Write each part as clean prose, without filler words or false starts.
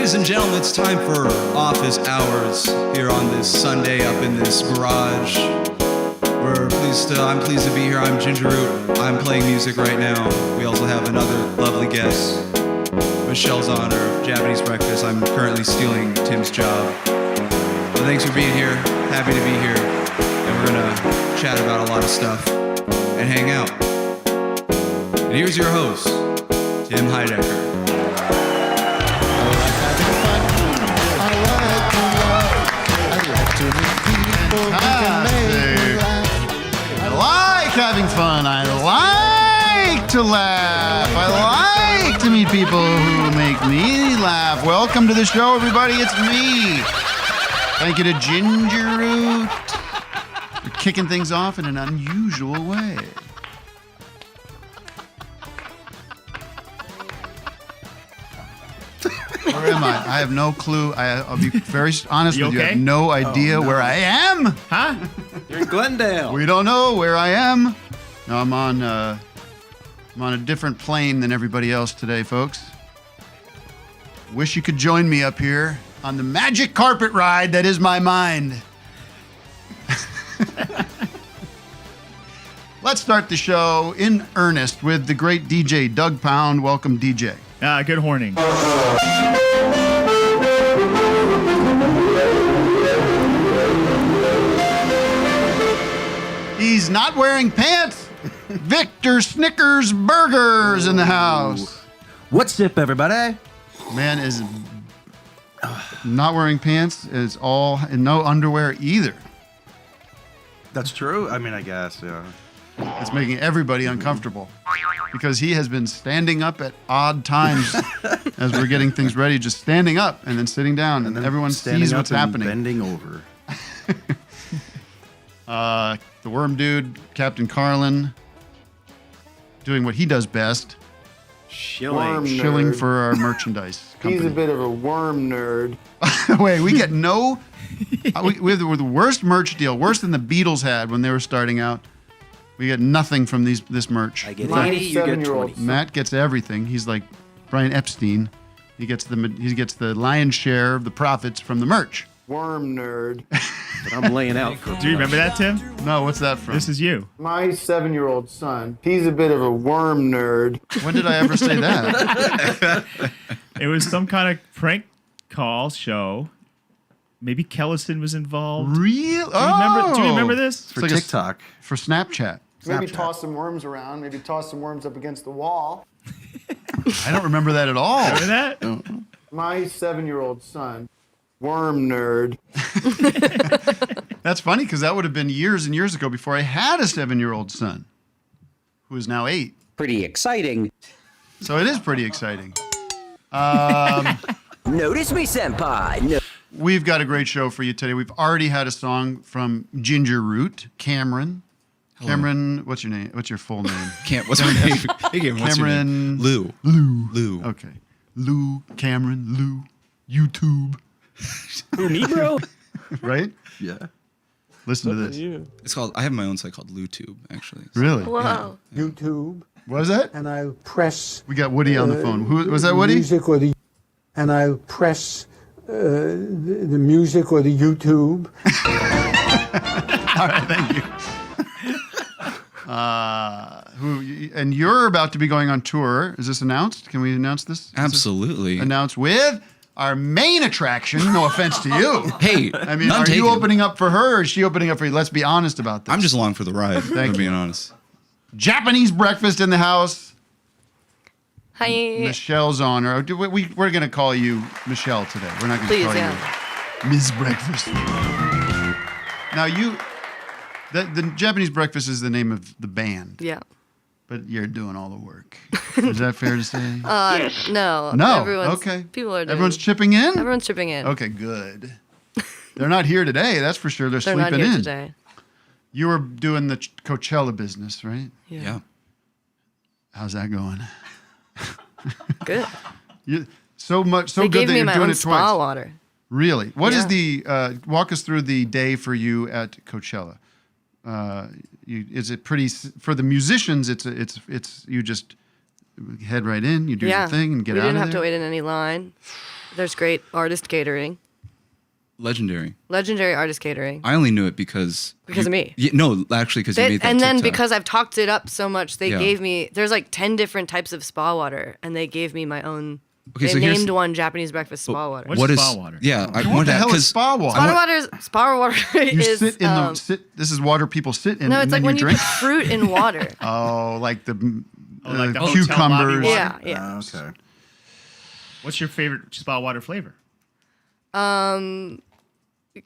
Ladies and gentlemen, it's time for office hours here on this Sunday up in this garage. I'm pleased to be here. I'm Ginger Root. I'm playing music right now. We also have another lovely guest, Michelle Zauner of Japanese Breakfast. I'm currently stealing Tim's job. But thanks for being here. Happy to be here. And we're gonna chat about a lot of stuff and hang out. And here's your host, Tim Heidecker. I like having fun. I like to laugh. I like to meet people who make me laugh. Welcome to the show, everybody. It's me. Thank you to Ginger Root for kicking things off in an unusual way. Where am I? I have no clue. I'll be very honest with you. I have no idea where I am. Huh? You're in Glendale. We don't know where I am. No, I'm on a different plane than everybody else today, folks. Wish you could join me up here on the magic carpet ride that is my mind. Let's start the show in earnest with the great DJ Douggpound. Welcome, DJ. Good morning. He's not wearing pants. Victor Snickers Burgers in the house. What's up, everybody? Man is not wearing pants. Is all no underwear either. That's true. I mean, I guess, yeah. It's making everybody uncomfortable because he has been standing up at odd times as we're getting things ready, just standing up and then sitting down, and everyone sees what's happening. Bending over. The Worm Dude, Captain Carlin, doing what he does best, shilling for our merchandise company. He's a bit of a worm nerd. Wait, we get no... we're the worst merch deal, worse than the Beatles had when they were starting out. We get nothing from this merch. I get 80, you get 20. Matt gets everything. He's like Brian Epstein. He gets the lion's share of the profits from the merch. Worm nerd. But I'm laying out for. Do you remember that, Tim? No, what's that from? This is you. My 7-year-old son. He's a bit of a worm nerd. When did I ever say that? It was some kind of prank call show. Maybe Kellison was involved. Real? Do you remember this? For TikTok. For Snapchat. Maybe Snapchat. toss some worms around. Maybe toss some worms up against the wall. I don't remember that at all. Remember that? My 7-year-old son. Worm nerd. That's funny because that would have been years and years ago before I had a 7-year-old son who is now 8. Pretty exciting. So it is pretty exciting. Notice me, senpai. No. We've got a great show for you today. We've already had a song from Ginger Root, Cameron. Hello. Cameron, what's your name? What's your full name? What's your name? Hey, Cameron, what's your Cameron name? Lou. Okay. Lou, Cameron, Lou, YouTube. Who, me, bro? Right? Yeah. Listen to this. It's called. I have my own site called LouTube, actually. Really? Wow. YouTube. What is that? And I press. We got Woody on the phone. Who was that? Woody? Music or the. And I press the music or the YouTube. All right, thank you. And you're about to be going on tour. Is this announced? Can we announce this? Absolutely. Announced with our main attraction. No offense to you. Hey, I mean, are you opening up for her or is she opening up for you? Let's be honest about this. I'm just along for the ride, Thank for you. being honest. Japanese breakfast in the house. Hi. Michelle Zauner. We're going to call you Michelle today. We're not going to call you Ms. Breakfast. Now, the Japanese breakfast is the name of the band. Yeah. But you're doing all the work. Is that fair to say? Yes. No. No. Everyone's, Okay. People are doing. Everyone's chipping in? Everyone's chipping in. Okay, good. They're not here today, that's for sure. They're They're sleeping not here in. today. You were doing the Coachella business, right? Yeah. How's that going? Good. So They good gave that me you're my doing own it spa twice. water. Really? What is Yeah. the walk us through the day for you at Coachella? Is it pretty for the musicians? It's you just head right in, you do your thing, and get out of there. We didn't have to wait in any line. There's great artist catering. Legendary. Legendary artist catering. I only knew it because Because of me. Yeah, no, actually, because you made that And then TikTok. because I've talked it up so much, they Yeah. gave me, there's like 10 different types of spa water, and they gave me my own. Okay, they so here's- named one Japanese breakfast spa water. What's What is spa water? Yeah, I What wanted the to- hell is 'cause spa water? Spa water You is. sit in the this is water people sit in No, and it's then like when you you drink. put fruit in water. Oh, like the, like the hotel lobby cucumbers. water? Yeah, yeah. Okay. What's your favorite spa water flavor?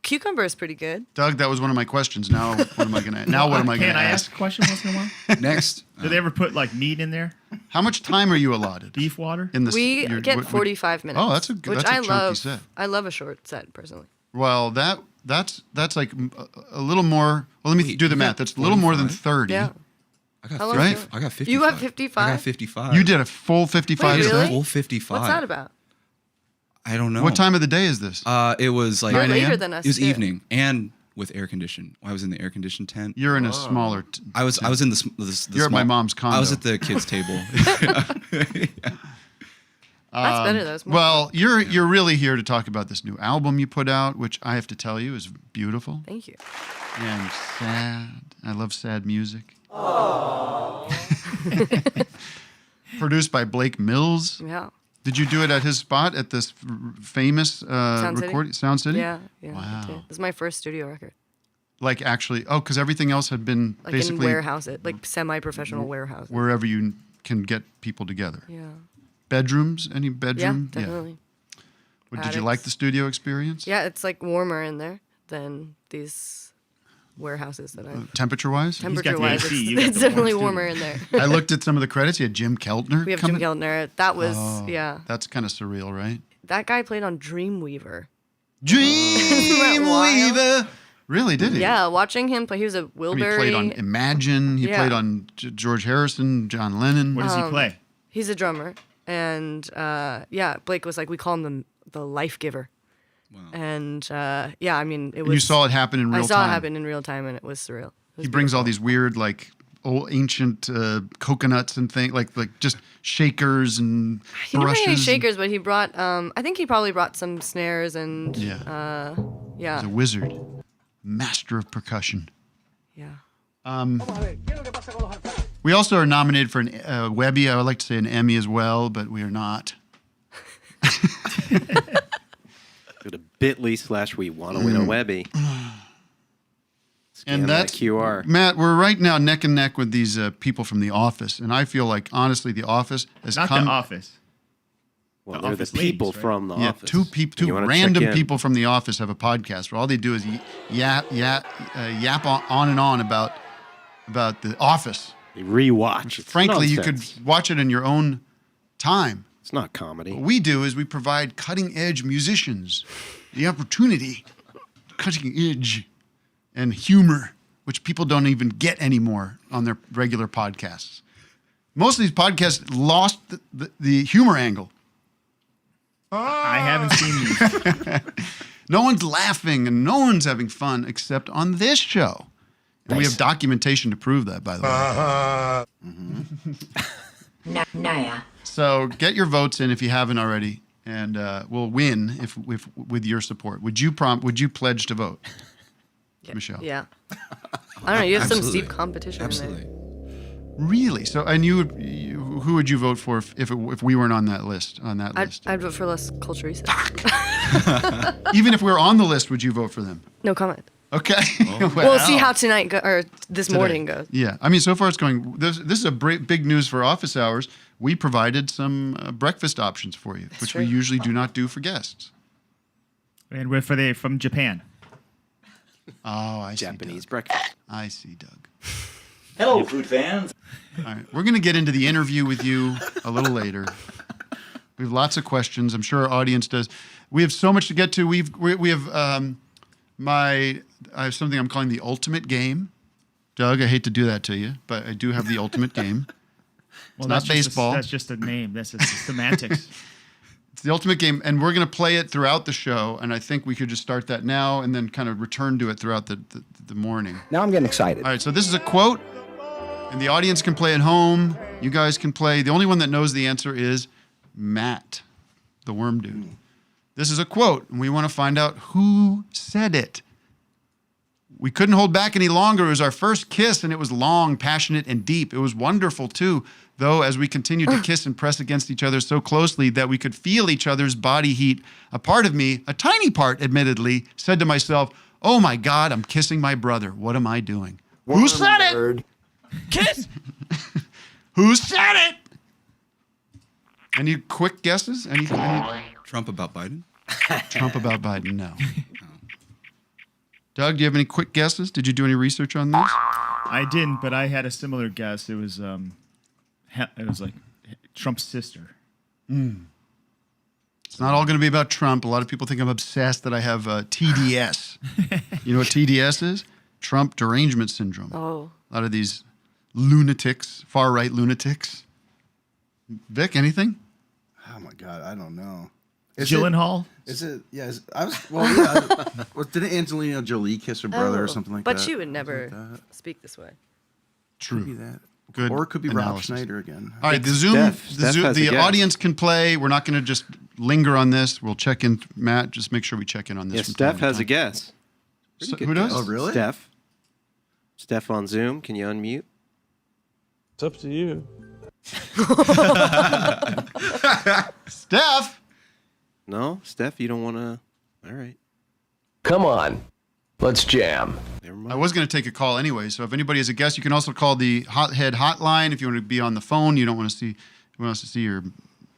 Cucumber is pretty good. Doug, that was one of my questions. Now what am I gonna? Now what am I gonna Can I ask? ask a question once in a while? next. Do they ever put like meat in there? How much time are you allotted? Beef water? In this, We get 45 minutes. Oh, that's a which that's a I chunky love. set. I love a short set personally. Well, that's like a little more. Well, let me Wait, do the you math. got That's a little more than 45? 30. Yeah. I got How long 50. is it? I got 55. You got 55? I got 55. You did a full 55 Wait, set? really? Full 55. What's that about? I don't know. What time of the day is this? It was like You're 9 later a.m.? than us. It was too. evening and with air condition. I was in the air conditioned tent. You're in a smaller. I was in the You're at my mom's condo. I was at the kids' table. That's better though. It's more Well, you're really here to talk about this new album you put out, which I have to tell you is beautiful Thank you. and sad. I love sad music. Produced by Blake Mills. Yeah. Did you do it at his spot at this famous Sound City? recording Sound City? Yeah. Yeah. Wow. I did. This is my first studio record. Like actually, because everything else had been Like basically in warehouses, like semi-professional warehouses. wherever you can get people together. Yeah. Bedrooms? Any Yeah, bedroom? definitely. Well, did you like the studio experience? Yeah, it's like warmer in there than these warehouses that I've. Temperature-wise? got the Temperature-wise, AC, you got it's the warm definitely studio. warmer in there. I looked at some of the credits. You had Jim Keltner. We have coming. Jim Keltner. That was Oh, yeah. That's kind of surreal, right? That guy played on Dreamweaver. Dreamweaver. wild? Really, did he? Yeah, watching him play, he was a I mean, Wilbury. he played on Imagine. He Yeah. played on George Harrison, John Lennon. What does he play? He's a drummer, and yeah, Blake was like, we call him the life giver. Wow. And yeah, I mean, it was. And you saw it happen in real I saw time. it happen in real time, and it was surreal. It was He brings all beautiful. these weird, like, old ancient coconuts and things, like just shakers and He didn't bring any brushes. shakers, but he brought. I think he probably brought some snares and. Yeah. Yeah. He's a wizard, master of percussion. Yeah. We also are nominated for an WEBBY. I would like to say an Emmy as well, but we are not. Go to bit.ly/we want to win a WEBBY. Scan And that that's QR. Matt, we're right now neck and neck with these people from The Office, and I feel like honestly, The Office has Not come. The Office. Well, The they're the Office ladies, people right? from the Yeah, office. two You wanna check random in. people from The Office have a podcast where all they do is yap on and on about The Office. They rewatch. It's Frankly, you nonsense. could watch it in your own time. It's not comedy. What we do is we provide cutting edge musicians the opportunity, cutting edge, and humor, which people don't even get anymore on their regular podcasts. Most of these podcasts lost the humor angle. I haven't seen these. No one's laughing and no one's having fun except on this show. And we have documentation to prove that, by the way. So get your votes in if you haven't already, and we'll win if with your support. Would you pledge to vote, Michelle? Yeah. I don't know. You have some Absolutely. steep competition. In Absolutely. Really? So, and who would you vote for if we weren't on that list? there. I'd vote for less culture reset. Even if we were on the list, would you vote for them? No comment. Okay. We'll see how tonight or this Today. morning goes. Yeah, I mean, so far it's going. This is a big news for office hours. We provided some breakfast options for you, which we true. usually do not do for guests. And we're from Japan. Oh, I see. Japanese Doug. breakfast. I see, Doug. Hello, food fans. All right, we're going to get into the interview with you a little later. We have lots of questions. I'm sure our audience does. We have so much to get to. We have I have something I'm calling the ultimate game. Doug, I hate to do that to you, but I do have the ultimate game. Well, not that's just baseball. That's just a name. That's just semantics. It's the ultimate game, and we're going to play it throughout the show. And I think we could just start that now and then kind of return to it throughout the morning. Now I'm getting excited. All right, so this is a quote, and the audience can play at home. You guys can play. The only one that knows the answer is Matt, the worm dude. This is a quote, and we want to find out who said it. We couldn't hold back any longer. It was our first kiss, and it was long, passionate, and deep. It was wonderful, too, though, as we continued to kiss and press against each other so closely that we could feel each other's body heat. A part of me, a tiny part, admittedly, said to myself, oh, my God, I'm kissing my brother. What am I doing? Who said it? Kiss! Who said it? Any quick guesses? Any Trump about Biden? Trump about Biden? No. Doug, do you have any quick guesses? Did you do any research on this? I didn't, but I had a similar guess. It was like Trump's sister. It's not all going to be about Trump. A lot of people think I'm obsessed that I have TDS. You know what TDS is? Trump derangement syndrome. Oh. A lot of these lunatics, far-right lunatics. Vic, anything? Oh my God, I don't know. Gyllenhaal? Is it? Yeah. Well, didn't Angelina Jolie kiss her brother or something like that? But she would never speak this way. True. Could be that. Good Or it could be Rob analysis. Schneider again. All right, the Steph has a guess. audience can play. We're not going to just linger on this. We'll check in. Matt, just make sure we check in on this. Yeah, from Steph time to has a time. guess. So, good who does? guess. Oh, really? Steph on Zoom. Can you unmute? It's up to you. Steph! No, Steph, you don't want to. All right. Come on. Let's jam. Never mind. I was going to take a call anyway, so if anybody has a guest, you can also call the Hothead hotline if you want to be on the phone. You don't want to see, you want us to see your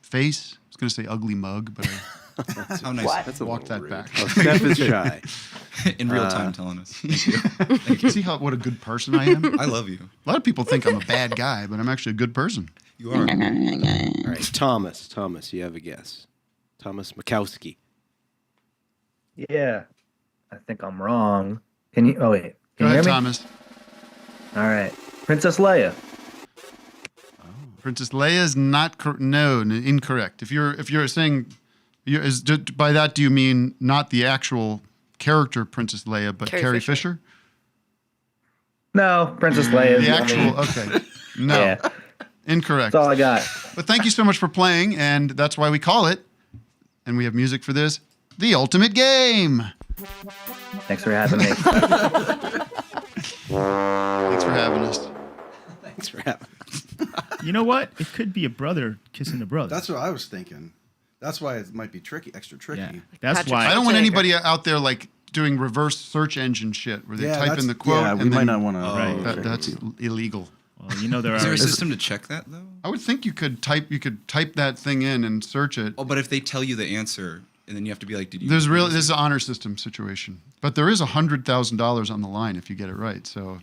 face. I was going to say ugly mug, but I How nice. That's a walked little that rude. back. Oh, Steph is shy. In real time telling us. Thank you. See what a good person I am? I love you. A lot of people think I'm a bad guy, but I'm actually a good person. You are. All right, Thomas. Thomas, you have a guess. Thomas Mikowski. Yeah. I think I'm wrong. Can you? Oh wait. Go Can you ahead, hear me? Thomas. All right. Princess Leia. Princess Leia is not incorrect. If you're saying, by that do you mean not the actual character Princess Leia, but Carrie Fisher? No, Princess Leia. The actual. Okay. No. Yeah. Incorrect. That's all I got. But thank you so much for playing, and that's why we call it, and we have music for this, The Ultimate Game. Thanks for having me. Thanks for having us. Thanks for having us. You know what? It could be a brother kissing a brother. That's what I was thinking. That's why it might be extra tricky. Yeah. That's Patrick why. I don't want Schwarzenegger. anybody out there like doing reverse search engine shit where they type in the quote. Yeah, we and might then, not want to. Right. That's illegal. Well, you know there Is there are. a system to check that though? I would think you could type that thing in and search it. Oh, but if they tell you the answer, and then you have to be like, did you? This is an honor system situation, but there is $100,000 on the line if you get it right. So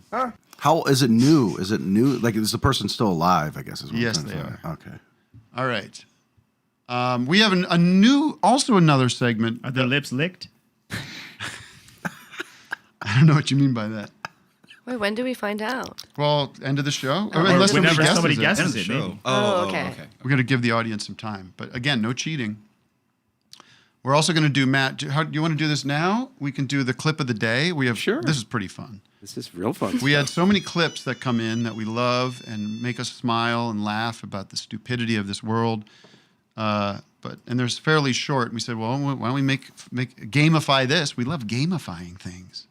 How is it new? Is it new? Like, is the person still alive? I guess is what Yes, I'm they trying to say. are. Okay. all right, we have another segment. Are the lips licked? I don't know what you mean by that. Wait, when do we find out? Well, end of the show, Or unless whenever somebody somebody guesses it. guesses End of the it, show. maybe. Oh, okay. We're going to give the audience some time, but again, no cheating. We're also going to do Matt. Do you want to do this now? We can do the clip of the day. We have Sure. This is pretty fun. This is real fun. We had so many clips that come in that we love and make us smile and laugh about the stupidity of this world. And they're fairly short. We said, well, why don't we make gamify this? We love gamifying things.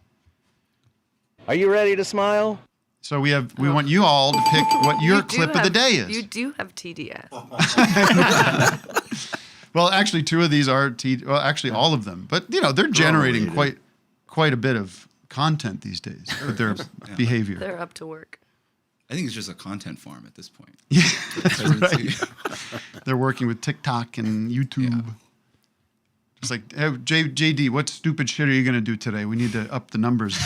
Are you ready to smile? So we want you all to pick what your You do clip of the have- day is. You do have TDS. Well, actually, two of these are actually all of them. But they're generating quite a bit of content these days with their behavior. They're up to work. I think it's just a content farm at this point. Yeah, Presidency. they're working with TikTok and YouTube. Yeah. It's like, hey, JD, what stupid shit are you going to do today? We need to up the numbers.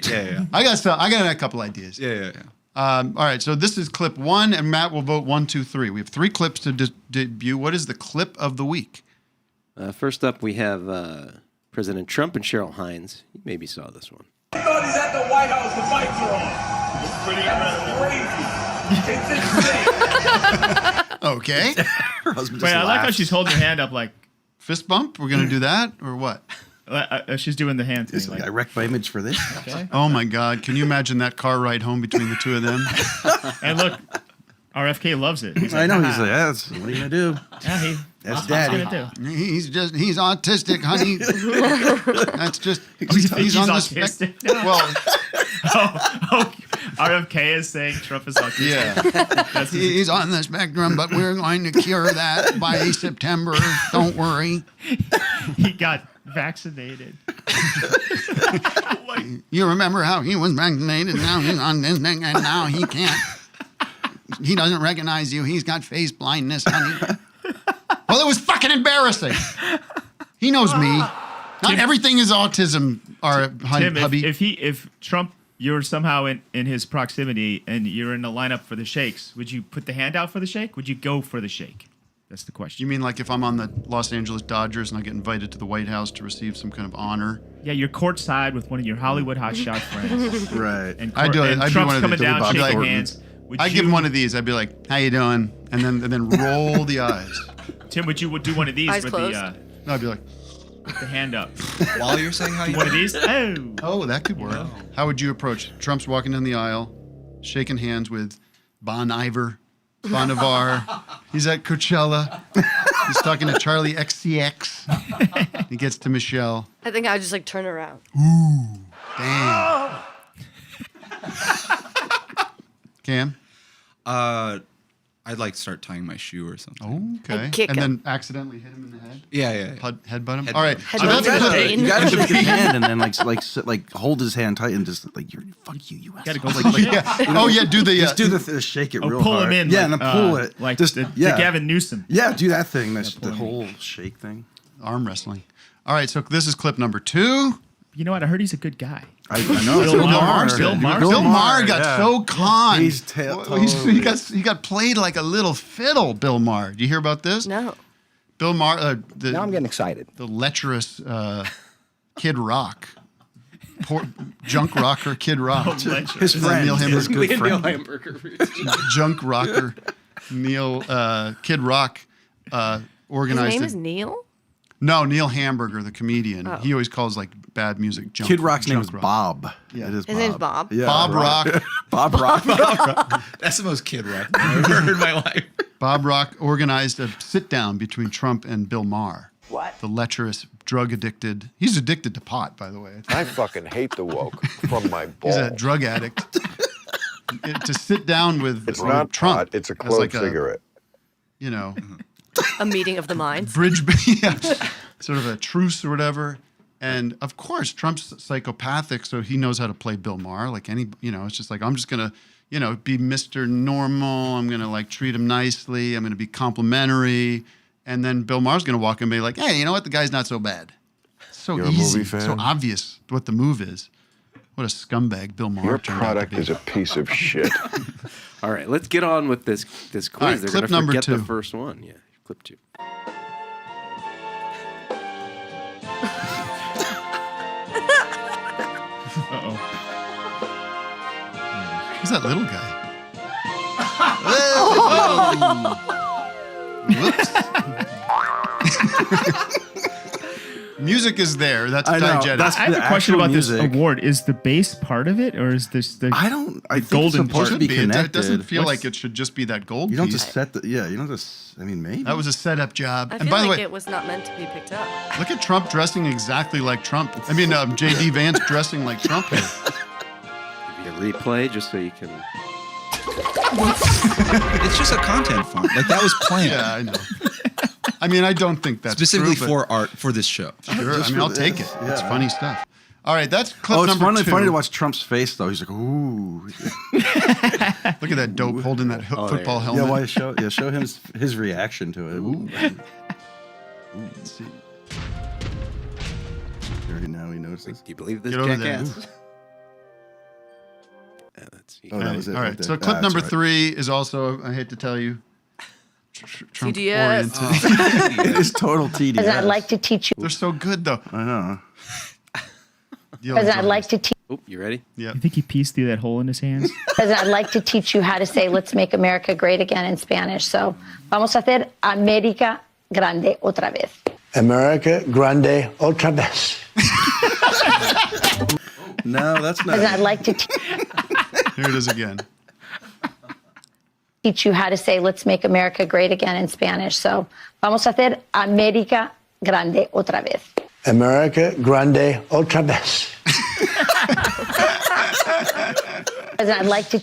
yeah. I got a couple ideas. Yeah. All right, so this is clip 1, and Matt will vote 1, 2, 3. We have 3 clips to debut. What is the clip of the week? First up, we have President Trump and Cheryl Hines. You maybe saw this one. I thought he's at the White House. The fights are on. It's pretty crazy. It's insane. Okay. Her husband Wait, just I like how laughs. she's holding her hand up like Fist bump? We're going to do that, or what? she's doing the hand thing. It's like, Like, I wrecked my image for this. okay. Oh, my God. Can you imagine that car ride home between the two of them? And look, RFK loves it. He's I like, know. "Haha." He's like, what are you gonna do? Yeah, That's That's what daddy. he's gonna do. He's autistic, honey. That's just he's on the autistic. Well, RFK is saying Trump is autistic. yeah, he's on the spectrum, but we're going to cure that by September. Don't worry. He got vaccinated. You remember how he was vaccinated? Now he's on this thing, and now he can't. He doesn't recognize you. He's got face blindness, honey. Well, it was fucking embarrassing. He knows me. Not everything is autism, Tim, hubby. if Trump, you're somehow in his proximity and you're in the lineup for the shakes, would you put the hand out for the shake? Would you go for the shake? That's the question. You mean like if I'm on the Los Angeles Dodgers and I get invited to the White House to receive some kind of honor? Yeah, you're courtside with one of your Hollywood hotshot friends. Right. And, I do it. and I'd be Trump's one of coming the down, Billy Bob shaking Thornton. hands. I'd give him one of these. I'd be like, "How you doing?" And then roll the eyes. Tim, would you do one of these Eyes with closed. No, I'd be like, the hand up? While you're saying how you One of these? Oh. "Oh, that could work." How would you approach? Trump's walking down the aisle, shaking hands with Bon Iver, Bonivar. He's at Coachella. He's talking to Charlie XCX. He gets to Michelle. I think I would just like turn around. Damn. Cam? I'd like start tying my shoe or something. Okay. And kick and him. then accidentally hit him in the head? Yeah. Headbutt him? Headbutt All right. him. So Headbutt that's him. good. You gotta shake his hand and then like hold his hand tight and just like fuck you Gotta asshole. go Like, Yeah. Oh, yeah. Do the. just do the shake it real pull hard. him in. Yeah, like, and then pull it. Like just the yeah, Gavin Newsom. yeah. Do that thing. That's pull the him whole shake thing. arm wrestling. All right. So this is clip number 2. You know what? I heard he's a good guy. I know. Bill Maher. Bill Maher. Bill Maher got so conned. He's he got played like a little fiddle, Bill Maher. Do you hear about this? No. Bill Maher, Now I'm getting excited. the lecherous Kid Rock. Junk rocker Kid Rock. His friend, Neil Hamburger. his good friend. Junk rocker Neil Kid Rock His organized name it. is Neil? No, Neil Hamburger, the comedian. Oh. He always calls like bad music junk. Kid Rock's name junk is rock. Bob. Yeah. It is His name's Bob? Yeah, Bob Rock. Bob Rock. That's the most Kid Rock I've ever heard in my life. Bob Rock organized a sit down between Trump and Bill Maher. What? The lecherous, drug addicted. He's addicted to pot, by the way. I fucking hate the woke from my balls. He's a drug addict. To sit down with It's not Trump. pot, it's a as clove like cigarette. You know, A meeting of the minds. bridge, yeah, sort of a truce or whatever. And of course, Trump's psychopathic, so he knows how to play Bill Maher. Like it's just like, I'm just going to, be Mr. Normal. I'm going to like treat him nicely. I'm going to be complimentary. And then Bill Maher's going to walk in and be like, hey, you know what? The guy's not so bad. So You're a easy, movie fan? so obvious what the move is. What a scumbag Bill Maher Your turned out to product be. is a piece of shit. All right, let's get on with this quiz. All right, They're clip going to number forget 2. the first one. Yeah, clip 2. Uh-oh. Who's that little guy? Whoops. Music is there. That's I know, diegetic. that's- I have The a question actual about music. this award. Is the bass part of it, or is this the? I think Golden it's supposed part. to be It connected. doesn't feel What's- like it should just be that gold You don't piece. just set the. Yeah, you don't just. I mean, maybe. That was a setup job. I And feel by the like way, it was not meant to be picked up. look at Trump dressing exactly like Trump. I mean, J.D. Vance dressing like Trump here. Give you a replay just so you can. It's just a content font. Like that was planned. Yeah, I know. I mean, I don't think that's Specifically true, for art for this show. but sure. I Just mean, for I'll take this, it. It's yeah. funny stuff. All right, that's clip Oh, it's number 2. funny to watch Trump's face though. He's like, ooh. Look at that dope holding that football helmet. Yeah, why show him his reaction to it. Ooh. Let's see. Already now he notices. Do you believe this, Get over there. jackass? Yeah, that's. Oh, that was it. All right right. there. So clip That's number right. 3 is also, I hate to tell you, Trump TDS. oriented. It is total TDS. I'd like to teach you. They're so good though. I know. I'd like to teach. Oh, you ready? Yeah. You think he pieced through that hole in his hands? I'd like to teach you how to say "Let's make America great again" in Spanish. So, vamos a hacer América grande otra vez. America Grande otra vez. No, that's not. I'd like to. Here it is again. teach you how to say let's make America great again in Spanish. So vamos a hacer América grande otra vez. America Grande otra vez. And I'd like to.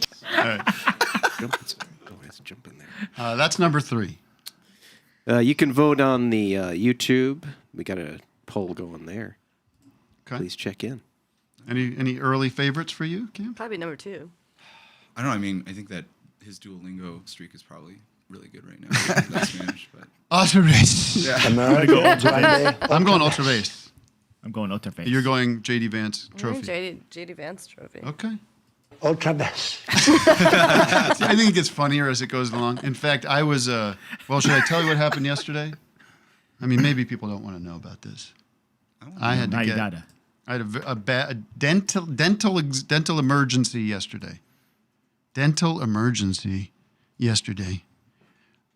Jump in there. That's number 3. You can vote on the YouTube. We got a poll going there. Okay. Please check in. Any early favorites for you, Cam? Probably number 2. I don't know. I mean, I think that his Duolingo streak is probably really good right now. That's Spanish, but Otra vez. yeah. America Grande. I'm going otra vez. I'm going otra vez. You're going JD Vance trophy. JD Vance trophy. Okay. Otra vez. I think it gets funnier as it goes along. In fact, I was, well, should I tell you what happened yesterday? I mean, maybe people don't want to know about this. I had to get, I had a dental emergency yesterday. Dental emergency yesterday.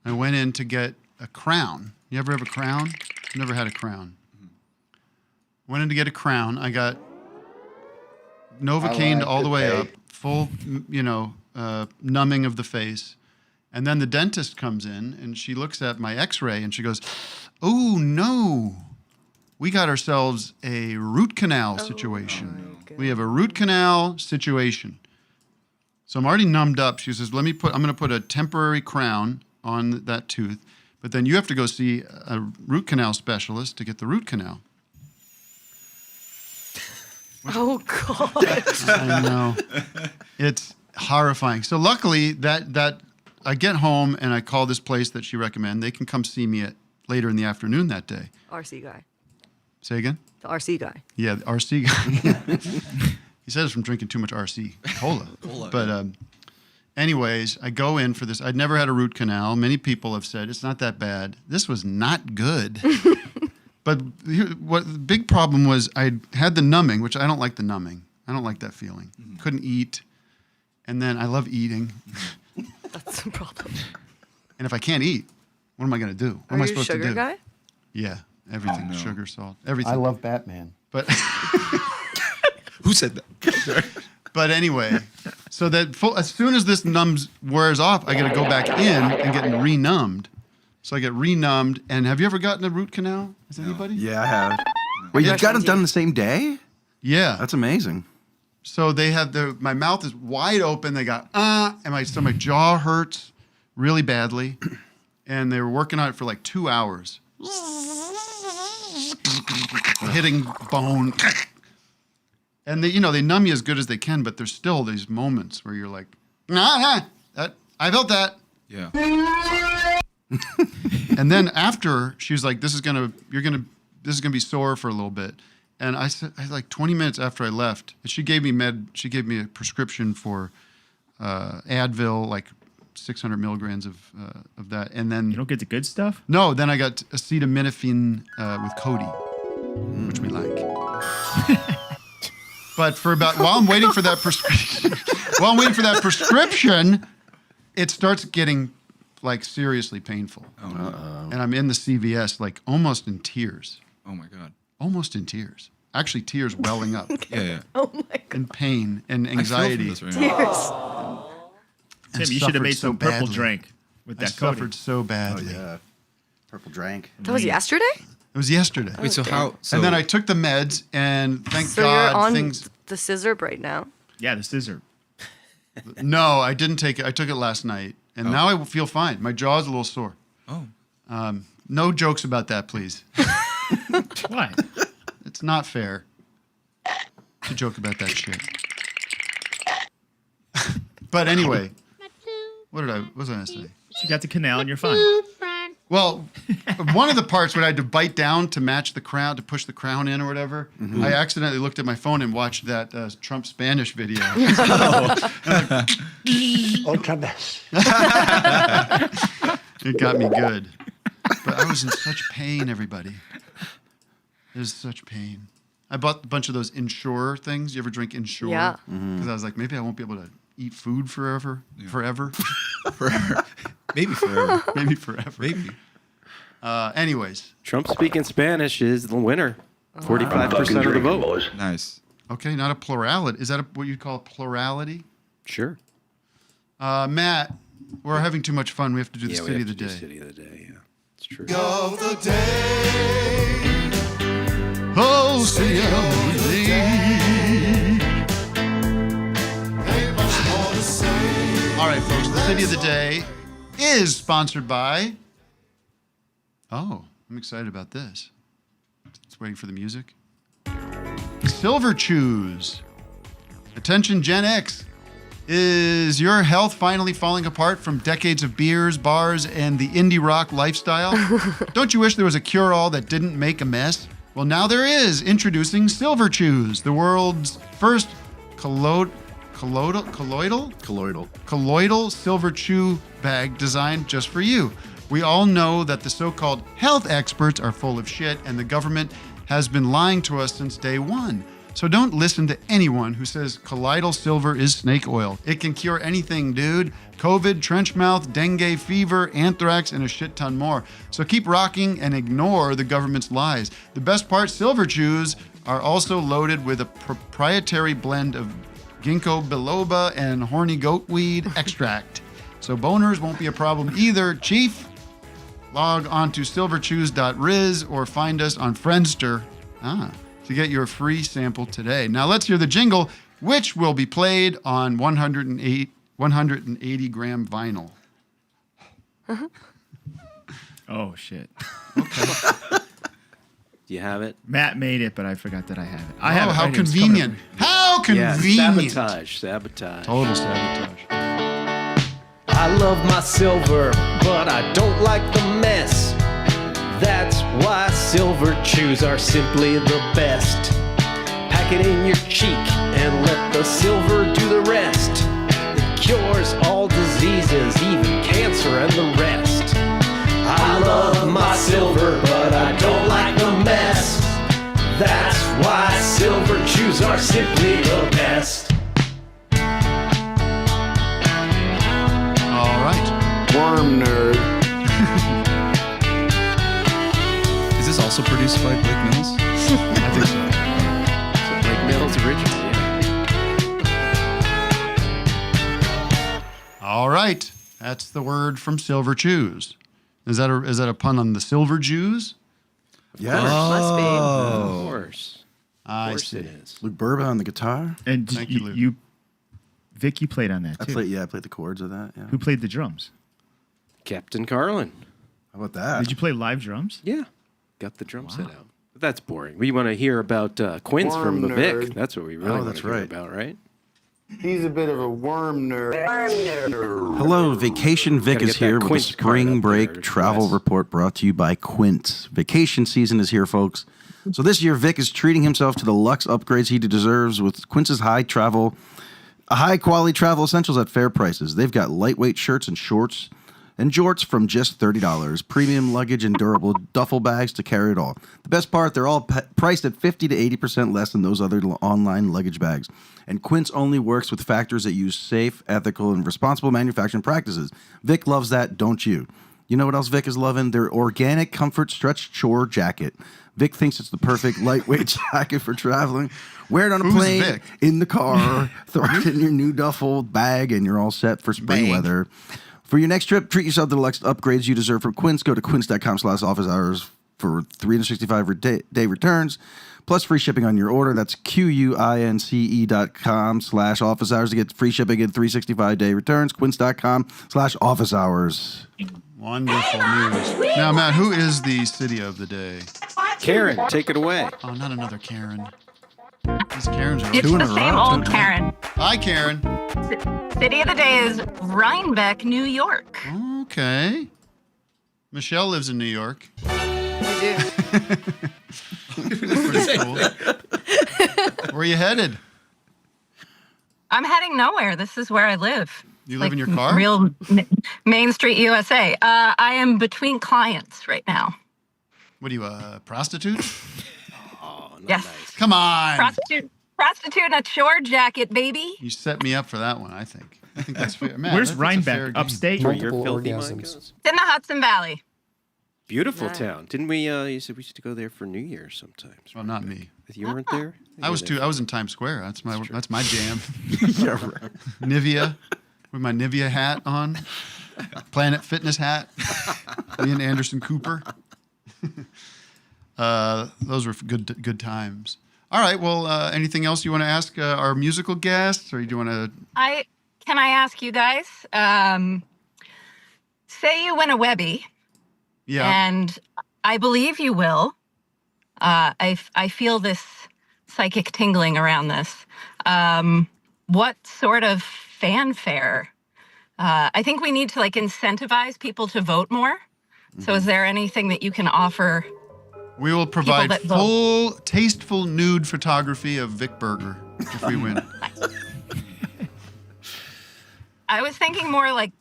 I went in to get a crown. You ever have a crown? Never had a crown. Went in to get a crown. I got Novocaine all the way up, full, numbing of the face. And then the dentist comes in and she looks at my x-ray and she goes, "Oh, no. We got ourselves a root canal situation. We have a root canal situation." So I'm already numbed up. She says, I'm going to put a temporary crown on that tooth, but then you have to go see a root canal specialist to get the root canal. Oh, God. I know. It's horrifying. So luckily that I get home and I call this place that she recommended. They can come see me later in the afternoon that day. RC guy. Say again? The RC guy. Yeah, the RC guy. He said it's from drinking too much RC cola. But anyways, I go in for this. I'd never had a root canal. Many people have said it's not that bad. This was not good. But what the big problem was, I had the numbing, which I don't like the numbing. I don't like that feeling. Couldn't eat. And then I love eating. That's the problem. And if I can't eat, what am I going to do? What Are am I you a supposed to do? sugar guy? Yeah, everything. Sugar, salt, everything. I love Batman. But Who said that? But anyway, so that as soon as this wears off, I got to go back in and get renumbed. So I get renumbed. And have you ever gotten a root canal? Has anybody? Yeah, I have. Wait, you got it done the same day? Yeah. That's amazing. So they have my mouth is wide open. They got, and my jaw hurts really badly. And they were working on it for like 2 hours. Hitting bone. And they numb you as good as they can, but there's still these moments where you're like, I felt that. Yeah. And then after, she was like, this is gonna be sore for a little bit. And I said, like 20 minutes after I left, she gave me a prescription for Advil, like 600 milligrams of that. And then You don't get the good stuff? no, then I got acetaminophen with codeine, which we like. But while I'm waiting for that prescription, it starts getting like seriously painful. Oh, no. And I'm in the CVS like almost in tears. Oh, my God. Almost in tears. Actually, tears welling up. Yeah. Oh, my God. And pain and I feel anxiety. from this right now. Tears. Tim, you should have made suffered some purple badly. drink with I that coating. suffered so badly. Purple drank. That was yesterday? It was yesterday. Wait, so how? So, And then I took the meds, and thank So God you're on things. the scissor right now? Yeah, the scissor. No, I didn't take it. I took it last night, and now I feel fine. My jaw's a little sore. Oh. No jokes about that, please. Why? It's not fair to joke about that shit. But anyway, what was I going to say? You got the canal and you're fine. Well, one of the parts when I had to bite down to match the crown, to push the crown in or whatever, I accidentally looked at my phone and watched that Trump Spanish video. Otra vez. It got me good. But I was in such pain, everybody. There's such pain. I bought a bunch of those Ensure things. You ever drink Ensure? Yeah. Because I was like, maybe I won't be able to eat food forever. Forever. Forever. Maybe forever. Maybe forever. Maybe. Anyways. Trump speaking Spanish is the winner. 45% of the vote. Nice. Okay, not a plurality. Is that what you'd call a plurality? Sure. Matt, We're having too much fun. We have to do the Yeah, we city have of the to do day. City of the day, yeah. It's true. Of the day. Oh, city of the day. Ain't much more to say. All right, folks. The city of the day is sponsored by. Oh, I'm excited about this. It's waiting for the music. Silver Chews. Attention, Gen X. Is your health finally falling apart from decades of beers, bars, and the indie rock lifestyle? Don't you wish there was a cure-all that didn't make a mess? Well, now there is. Introducing Silver Chews, the world's first colloidal silver chew bag designed just for you. We all know that the so-called health experts are full of shit, and the government has been lying to us since day one. So don't listen to anyone who says colloidal silver is snake oil. It can cure anything, dude. COVID, trench mouth, dengue fever, anthrax, and a shit ton more. So keep rocking and ignore the government's lies. The best part, Silver Chews are also loaded with a proprietary blend of ginkgo biloba and horny goat weed extract. So boners won't be a problem either, Chief. Log on to silverchews.riz or find us on Friendster. To get your free sample today. Now let's hear the jingle, which will be played on 180 gram vinyl. Oh, shit. Okay. Do you have it? Matt made it, but I forgot that I have it. I Oh, have it how right here. It's coming convenient. up. How convenient. Yeah, sabotage. Total sabotage. I love my silver, but I don't like the mess. That's why Silver Chews are simply the best. Pack it in your cheek and let the silver do the rest. It cures all diseases, even cancer and the rest. I love my silver, but I don't like the mess. That's why Silver Chews are simply the best. All right. Worm nerd. Is this also produced by Blake Mills? I think so. Blake Mills original, yeah. All right. That's the word from Silver Chews. Is that a pun on the Silver Jews? Yeah. Must be. Of course. I Of course see. it is. Luke Burba on the guitar. And Thank you, Luke. Vic, you played on that I too. played the chords of that. Yeah. Who played the drums? Captain Carlin. How about that? Did you play live drums? Yeah. Got the drum set out. But that's boring. We want to hear about Quince from the Worm Vic. nerd. That's what we really want that's to hear right. about, right? He's a bit of a worm nerd. Hello, Vacation Vic Gotta is get that here with a Quince card spring up break there, travel Wes. report brought to you by Quince. Vacation season is here, folks. So this year, Vic is treating himself to the luxe upgrades he deserves with Quince's high quality travel essentials at fair prices. They've got lightweight shirts and shorts and jorts from just $30, premium luggage and durable duffel bags to carry it all. The best part, they're all priced at 50 to 80% less than those other online luggage bags. And Quince only works with factories that use safe, ethical, and responsible manufacturing practices. Vic loves that, don't you? You know what else Vic is loving? Their organic comfort stretch chore jacket. Vic thinks it's the perfect lightweight jacket for traveling. Wear it on a Who's plane, Vic? in the car, throw it in your new duffel bag, and you're all set for spring Bag. weather. For your next trip, treat yourself to the luxe upgrades you deserve from Quince. Go to quince.com/office hours for 365-day returns, plus free shipping on your order. That's QUINCE.com/office hours to get free shipping and 365-day returns. Quince.com/office hours. Wonderful news. Now, Matt, who is the city of the day? Karen, take it away. Oh, not another Karen. These Karens are It's two in the a same row. old Karen. Hi, Karen. City of the day is Rhinebeck, New York. Okay. Michelle lives in New York. I Pretty cool. Where are you headed? I'm heading nowhere. This is where I live. You live in your car? Real Main Street, USA. I am between clients right now. What are you, a prostitute? Yes. Come on. Prostitute in a shore jacket, baby. You set me up for that one, I think. I think that's fair. Matt, Where's that's a fair Rhinebeck? game. Upstate? Where your filthy mind goes. It's in the Hudson Valley. Beautiful Nice. town. Didn't we? You said we used to go there for New Year's sometimes. Well, not me. You weren't there? I was in Times Square. That's my jam. Yeah, right. Nivea, with my Nivea hat on. Planet Fitness hat. Me and Anderson Cooper. Those were good times. All right. Well, anything else you want to ask our musical guests, or do you want to? Can I ask you guys? Say you win a WEBBY. Yeah. And I believe you will. I feel this psychic tingling around this. What sort of fanfare? I think we need to incentivize people to vote more. So is there anything that you can offer? We will provide full, tasteful nude photography of Vic Berger if we win. I was thinking more like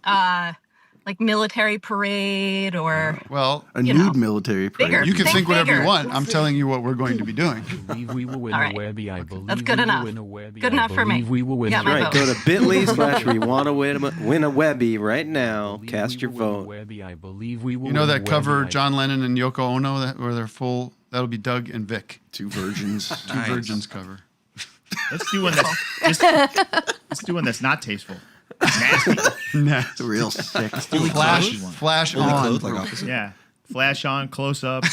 military parade or a nude military parade. Bigger. You can think whatever bigger. you want. I'm telling you what we're going to be doing. We will win All right. a WEBBY. I believe That's good enough. Good enough for me. We will win. Got my Right, vote. go to bit.ly/we want to win a WEBBY right now. Cast your vote. I believe we will. You know that cover John Lennon and Yoko Ono where they're full? That'll be Doug and Vic. Two virgins. Two virgins cover. Let's do one let's do one that's not tasteful. Nasty. Nasty. Real sick. Flash on. Yeah. Flash on, close up.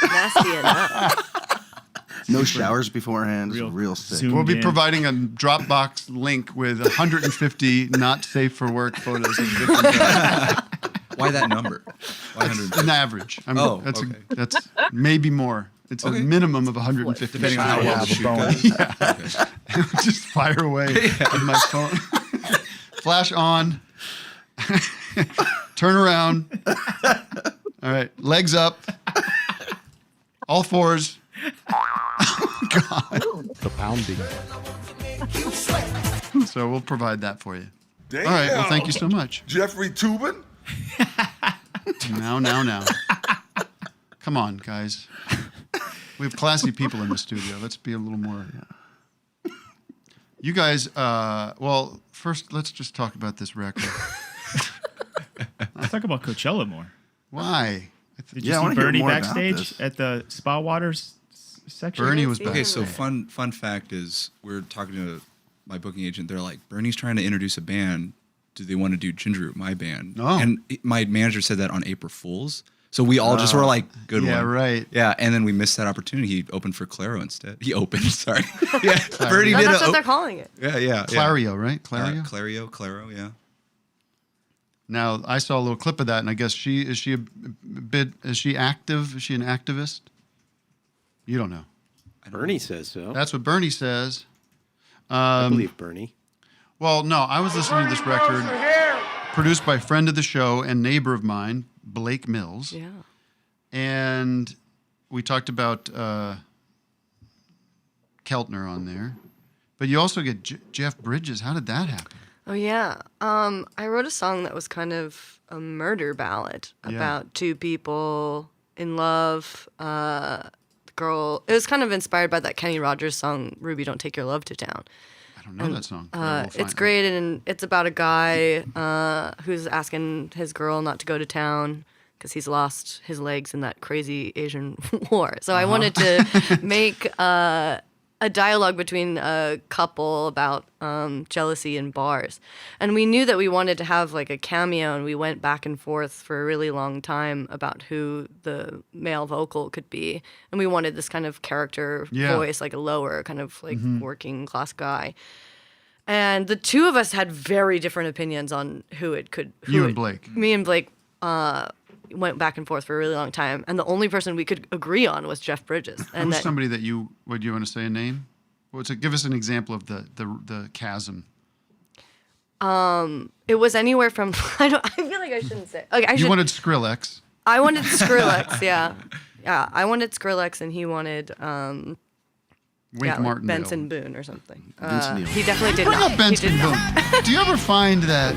Nasty enough. No showers beforehand. Real sick. We'll be providing a Dropbox link with 150 not safe for work photos of Vic and Doug. Why that number? Why 100? An average. Okay. That's maybe more. It's a minimum of 150. Depending on how well the shoot goes. Yeah. Just fire away with my phone. Flash on. Turn around. All right. Legs up. All fours. Oh, God. The pounding. So we'll provide that for you. All right. Well, thank you so much. Jeffrey Toobin? Now. Come on, guys. We have classy people in the studio. Let's be a little more. You guys, well, first, let's just talk about this record. Let's talk about Coachella more. Why? Did you see Bernie backstage at the Spa Waters section? Bernie was Okay, so fun fact is we're talking to my booking agent. They're like, Bernie's trying to introduce a band. Do they want to do Ginger Root, my band? No. And my manager said that on April Fool's. So we all just were like, good one. Yeah, right. Yeah, and then we missed that opportunity. He opened for Claro instead. He opened, sorry. Yeah, Bernie did. That's what they're calling it. Yeah. Clario, right? Clario? Claro, yeah. Now, I saw a little clip of that, and I guess is she active? Is she an activist? You don't know. Bernie says so. That's what Bernie says. I believe Bernie. Well, no, I was listening to this record produced by a friend of the show and neighbor of mine, Blake Mills. Yeah. And we talked about Keltner on there. But you also get Jeff Bridges. How did that happen? Oh, yeah. I wrote a song that was kind of a murder ballad about two people in love. The girl, it was kind of inspired by that Kenny Rogers song, Ruby, Don't Take Your Love to Town. I don't know that song. It's great, and it's about a guy who's asking his girl not to go to town because he's lost his legs in that crazy Asian war. So I wanted to make a dialogue between a couple about jealousy in bars. And we knew that we wanted to have like a cameo, and we went back and forth for a really long time about who the male vocal could be. And we wanted this kind of character voice, like a lower kind of like working class guy. And the two of us had very different opinions on who it could. And Blake. Me and Blake went back and forth for a really long time, and the only person we could agree on was Jeff Bridges. And Who's somebody that would you want to say a name? Give us an example of the chasm. It was anywhere from I feel like I shouldn't say. Like You wanted Skrillex. I wanted Skrillex, yeah. I wanted Skrillex, and he wanted Wink Martindale. Benson Boone or something. Vince He definitely did What not. about Benson Boone? Do you ever find that?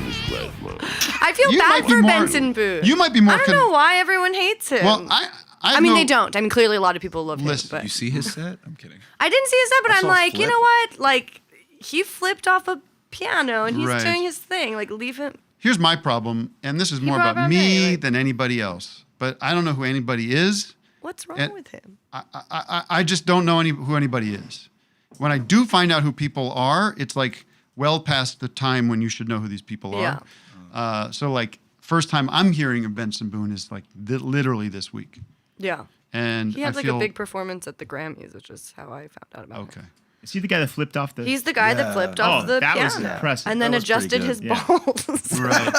I feel You bad might be for more- Benson Boone. you might be more I don't know why everyone hates him. Well, I mean, they don't. I mean, clearly a lot of people love him. But You see his set? I'm kidding. I didn't see his set, but I I'm saw like, you Flip. know what? Like, he flipped off a piano, and he's Right. doing his thing. Like, leave him. Here's my problem, and this is more brought about up me me, than anybody else. But I don't know who anybody is. What's wrong And with him? I just don't know who anybody is. When I do find out who people are, it's like well past the time when you should know who these people are. Yeah. So like first time I'm hearing of Benson Boone is like literally this week. Yeah. And He had I like feel, a big performance at the Grammys, which is how I found out about him. Okay. Is he the guy that flipped off the? He's the guy that flipped off the that piano was impressive. and then That was pretty adjusted good. his Yeah. balls. Right.